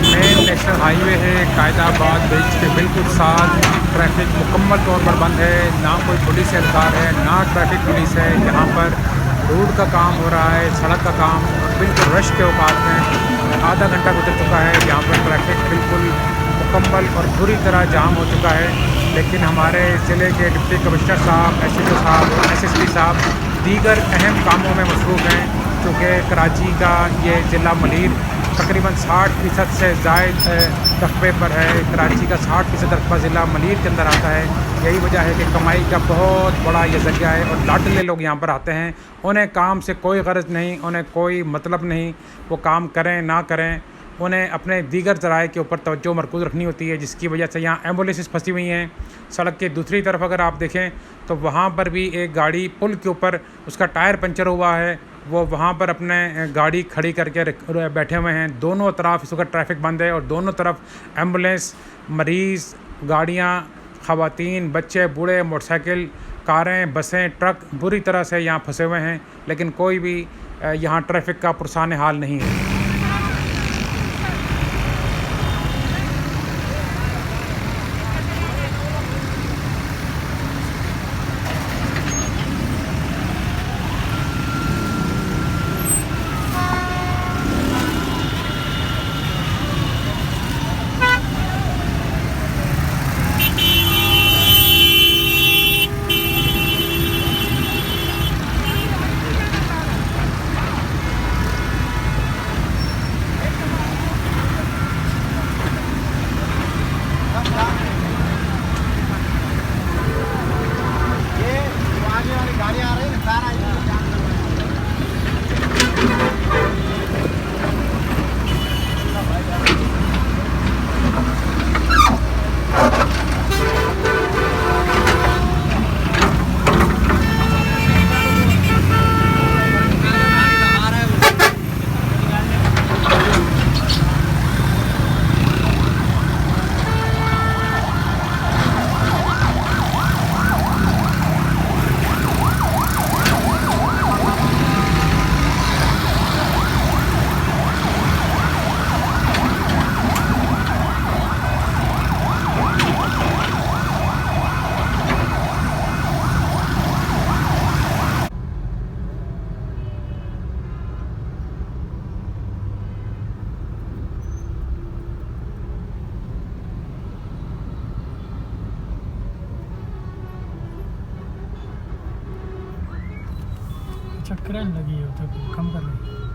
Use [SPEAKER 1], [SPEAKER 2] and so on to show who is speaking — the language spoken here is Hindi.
[SPEAKER 1] मेन नेशनल हाईवे है कायदाबाद ब्रिज के बिल्कुल साथ। ट्रैफिक मुकम्मल तौर पर बंद है, ना कोई पुलिस एहलकार है ना ट्रैफिक पुलिस है। यहाँ पर रोड का काम हो रहा है, सड़क का काम, और बिल्कुल रश के औकात में आधा घंटा गुजर चुका है। यहाँ पर ट्रैफिक बिल्कुल मुकम्मल और बुरी तरह जाम हो चुका है। लेकिन हमारे ज़िले के डिप्टी कमिश्नर साहब, एसएचओ साहब और एसएसपी साहब दीगर अहम कामों में मसरूफ़ हैं। चूँकि कराची का ये ज़िला मलीर तकरीबन 60% से ज़ायद रकबे पर है। कराची का 60% रकबा ज़िला मलीर के अंदर आता है। यही वजह है कि कमाई का बहुत बड़ा ये ज़रिया है और लाडले लोग यहाँ पर आते हैं। उन्हें काम से कोई ग़रज़ नहीं, उन्हें कोई मतलब नहीं, वो काम करें ना करें, उन्हें अपने दीगर ज़राए के ऊपर तवज्जो मरकूज़ रखनी होती है, जिसकी वजह से यहाँ एम्बुलेंसेस फंसी हुई हैं। सड़क के दूसरी तरफ अगर आप देखें तो वहाँ पर भी एक गाड़ी पुल के ऊपर उसका टायर पंचर हुआ है, वो वहाँ पर अपने गाड़ी खड़ी करके बैठे हुए हैं। दोनों तरफ इस वक्त ट्रैफिक बंद है और दोनों तरफ एम्बुलेंस, मरीज़, गाड़ियाँ, ख़वातीन, बच्चे, बूढ़े, मोटरसाइकिल, कारें, बसें, ट्रक बुरी तरह से यहाँ फंसे हुए हैं। लेकिन कोई भी यहाँ ट्रैफिक का पुरसान हाल नहीं है।
[SPEAKER 2] चक्कर लगी है तो कम कर रही है।